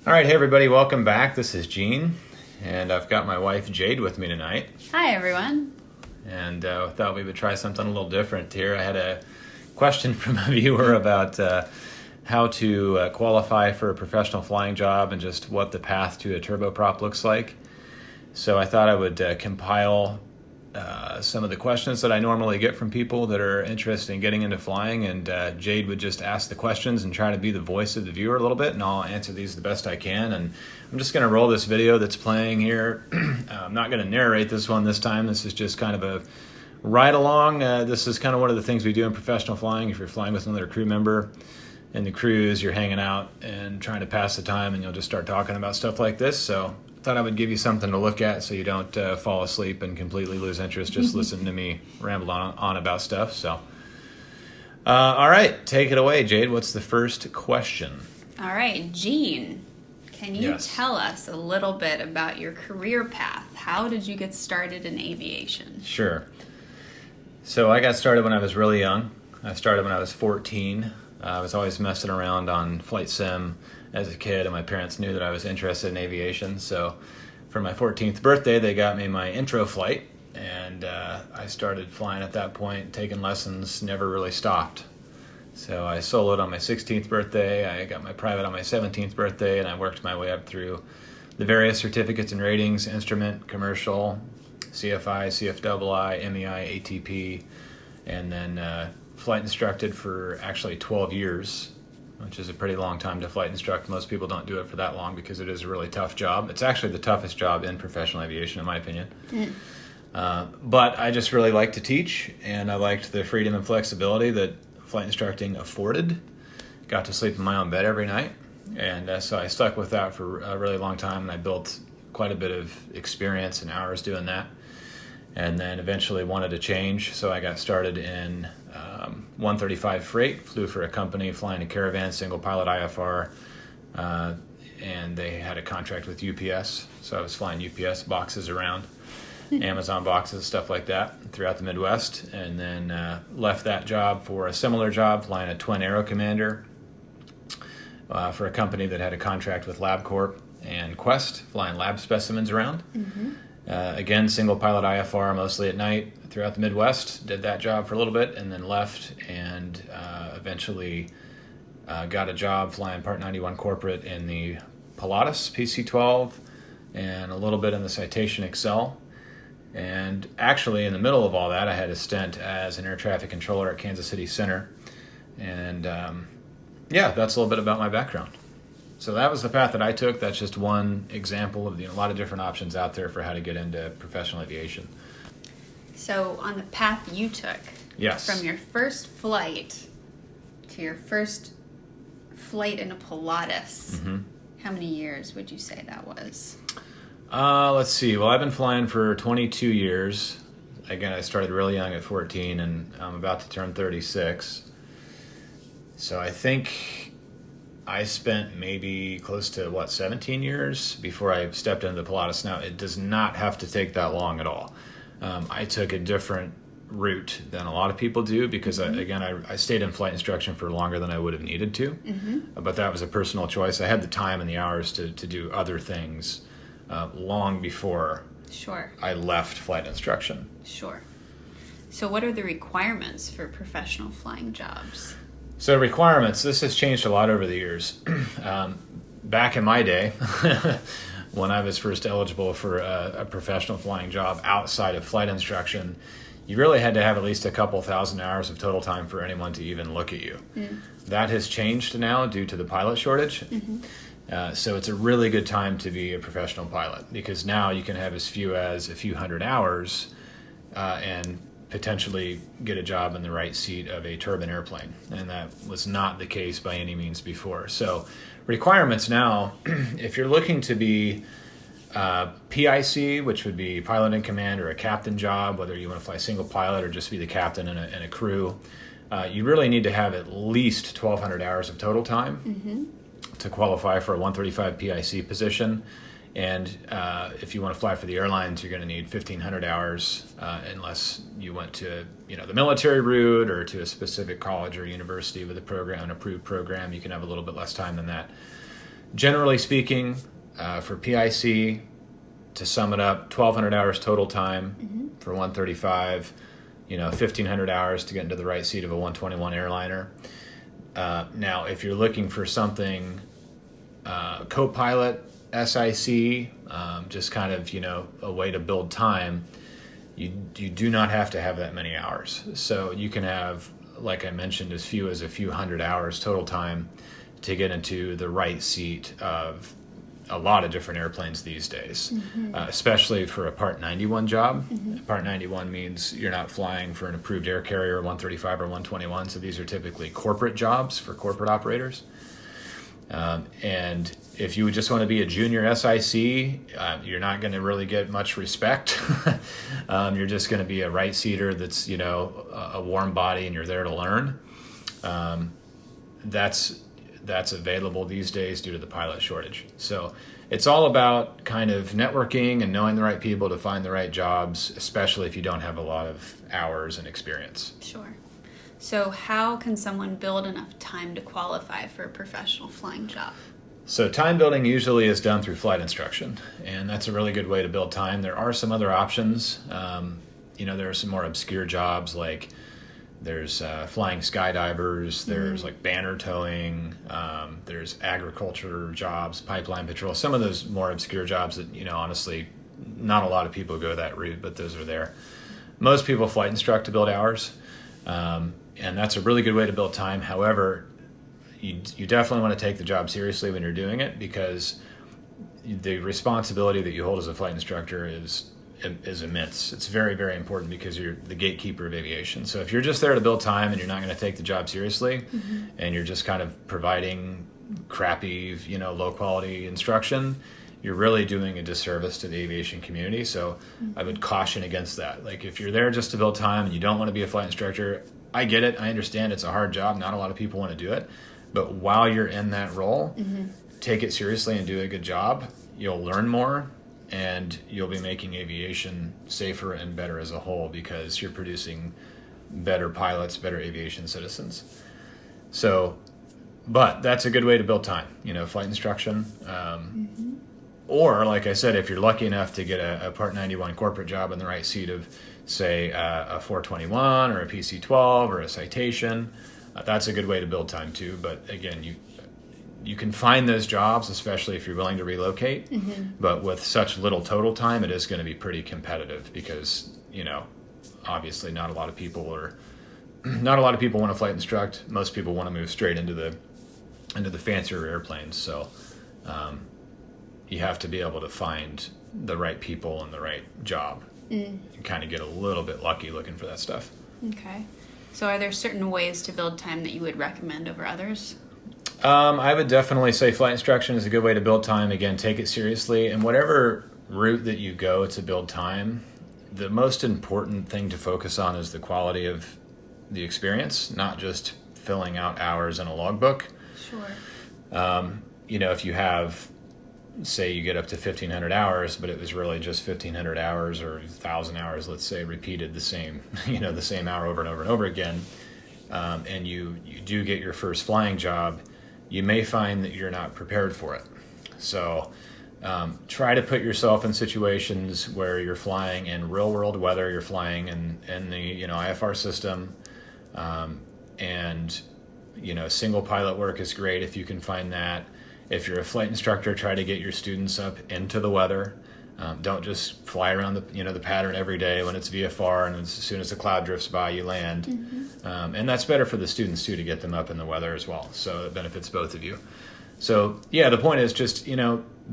All right, hey everybody, welcome back. This is Gene, and I've got my wife Jade with me tonight. Hi, everyone. And thought we would try something a little different here. I had a question from a viewer about how to qualify for a professional flying job and just what the path to a turboprop looks like. So I thought I would compile some of the questions that I normally get from people that are interested in getting into flying, and Jade would just ask the questions and try to be the voice of the viewer a little bit, and I'll answer these the best I can. And I'm just going to roll this video that's playing here. I'm not going to narrate this one this time. This is just kind of a ride along. This is kind of one of the things we do in professional flying. If you're flying with another crew member in the cruise, you're hanging out and trying to pass the time, and you'll just start talking about stuff like this. So thought I would give you something to look at so you don't fall asleep and completely lose interest just listening to me ramble on about stuff. So, all right, take it away, Jade. What's the first question? All right, Gene, can you Yes. tell us a little bit about your career path? How did you get started in aviation? Sure. So I got started when I was really young. I started when I was 14. I was always messing around on flight sim as a kid, and my parents knew that I was interested in aviation. So for my 14th birthday, they got me my intro flight, and I started flying at that point, taking lessons, never really stopped. So I soloed on my 16th birthday, I got my private on my 17th birthday, and I worked my way up through the various certificates and ratings: instrument, commercial, CFI, CFII, MEI, ATP, and then flight instructed for actually 12 years, which is a pretty long time to flight instruct. Most people don't do it for that long because it is a really tough job. It's actually the toughest job in professional aviation, in my opinion. But I just really liked to teach, and I liked the freedom and flexibility that flight instructing afforded. Got to sleep in my own bed every night, and so I stuck with that for a really long time, and I built quite a bit of experience and hours doing that. And then eventually wanted to change, so I got started in 135 freight, flew for a company flying a Caravan single pilot IFR, and they had a contract with UPS, so I was flying UPS boxes around, Amazon boxes, stuff like that, throughout the Midwest, and then left that job for a similar job, flying a twin Aero Commander for a company that had a contract with LabCorp and Quest, flying lab specimens around. Again, single pilot IFR, mostly at night, throughout the Midwest. Did that job for a little bit and then left, and eventually got a job flying Part 91 corporate in the Pilatus PC-12 and a little bit in the Citation Excel. And actually, in the middle of all that, I had a stint as an air traffic controller at Kansas City Center. And yeah, that's a little bit about my background. So that was the path that I took. That's just one example of a lot of different options out there for how to get into professional aviation. So, on the path you took, Yes. from your first flight to your first flight in a Pilatus, how many years would you say that was? Let's see. Well, I've been flying for 22 years. Again, I started really young at 14, and I'm about to turn 36. So I think I spent maybe close to, 17 years before I stepped into the Pilatus. Now, it does not have to take that long at all. I took a different route than a lot of people do because, I stayed in flight instruction for longer than I would have needed to. But that was a personal choice. I had the time and the hours to do other things long before Sure. I left flight instruction. Sure. So, what are the requirements for professional flying jobs? So requirements, this has changed a lot over the years. Back in my day, when I was first eligible for a professional flying job outside of flight instruction, you really had to have at least a couple thousand hours of total time for anyone to even look at you. That has changed now due to the pilot shortage. So it's a really good time to be a professional pilot because now you can have as few as a few hundred hours and potentially get a job in the right seat of a turbine airplane. And that was not the case by any means before. So requirements now, if you're looking to be PIC, which would be pilot in command or a captain job, whether you want to fly single pilot or just be the captain in a crew, you really need to have at least 1,200 hours of total time to qualify for a 135 PIC position. And if you want to fly for the airlines, you're going to need 1,500 hours unless you went to the military route or to a specific college or university with a program, an approved program. You can have a little bit less time than that. generally speaking, for PIC, to sum it up, 1,200 hours total time for 135, 1,500 hours to get into the right seat of a 121 airliner. Now, if you're looking for something co-pilot, SIC, just kind of, a way to build time, you do not have to have that many hours. So you can have, like I mentioned, as few as a few hundred hours total time to get into the right seat of a lot of different airplanes these days, especially for a Part 91 job. Part 91 means you're not flying for an approved air carrier, 135 or 121, so these are typically corporate jobs for corporate operators. And if you just want to be a junior SIC, you're not going to really get much respect. You're just going to be a right-seater that's, a warm body, and you're there to learn. That's available these days due to the pilot shortage. So it's all about kind of networking and knowing the right people to find the right jobs, especially if you don't have a lot of hours and experience. Sure. So how can someone build enough time to qualify for a professional flying job? So time building usually is done through flight instruction, and that's a really good way to build time. There are some other options. There are some more obscure jobs, like there's flying skydivers, there's like banner towing, there's agriculture jobs, pipeline patrol, some of those more obscure jobs that, honestly, not a lot of people go that route, but those are there. Most people flight instruct to build hours, and that's a really good way to build time. However, you definitely want to take the job seriously when you're doing it, because the responsibility that you hold as a flight instructor is immense. It's very, very important because you're the gatekeeper of aviation. So if you're just there to build time and you're not going to take the job seriously, and you're just kind of providing crappy, low quality instruction, you're really doing a disservice to the aviation community. So I would caution against that. Like, if you're there just to build time and you don't want to be a flight instructor, I get it. I understand it's a hard job. Not a lot of people want to do it. But while you're in that role, take it seriously and do a good job. You'll learn more, and you'll be making aviation safer and better as a whole, because you're producing better pilots, better aviation citizens. So, but that's a good way to build time, flight instruction. Or, like I said, if you're lucky enough to get a Part 91 corporate job in the right seat of, say, a 421 or a PC-12 or a citation, that's a good way to build time too. But again, you can find those jobs, especially if you're willing to relocate. But with such little total time, it is going to be pretty competitive, because obviously not a lot of people want to flight instruct. Most people want to move straight into the fancier airplanes. So you have to be able to find the right people and the right job. You kind of get a little bit lucky looking for that stuff. Okay. So are there certain ways to build time that you would recommend over others? I would definitely say flight instruction is a good way to build time. Again, take it seriously. And whatever route that you go to build time, the most important thing to focus on is the quality of the experience, not just filling out hours in a logbook. Sure. If you have, say you get up to 1,500 hours, but it was really just 1,500 hours or 1,000 hours, let's say, repeated the same, the same hour over and over and over again, and you do get your first flying job, you may find that you're not prepared for it. So try to put yourself in situations where you're flying in real world weather, you're flying in the IFR system, and single pilot work is great if you can find that. If you're a flight instructor, try to get your students up into the weather. Don't just fly around the pattern every day when it's VFR, and as soon as the cloud drifts by, you land. And that's better for the students too, to get them up in the weather as well. So it benefits both of you. So yeah, the point is just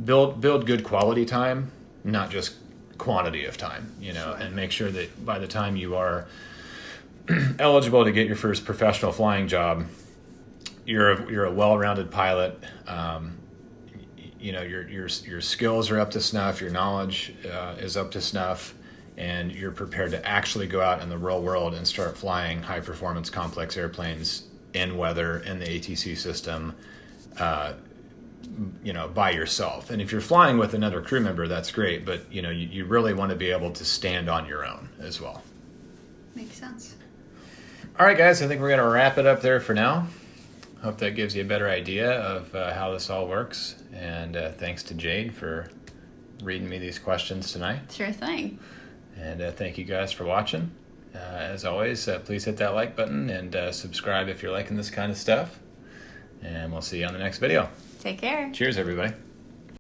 build good quality time, not just quantity of time. Sure. And make sure that by the time you are eligible to get your first professional flying job, you're a well-rounded pilot. Your skills are up to snuff. Your knowledge is up to snuff, and you're prepared to actually go out in the real world and start flying high-performance, complex airplanes in weather in the ATC system, by yourself. And if you're flying with another crew member, that's great. But you really want to be able to stand on your own as well. Makes sense. All right, guys. I think we're going to wrap it up there for now. Hope that gives you a better idea of how this all works. And thanks to Jade for reading me these questions tonight. Sure thing. And thank you guys for watching. As always, please hit that like button and subscribe if you're liking this kind of stuff. And we'll see you on the next video. Take care. Cheers, everybody.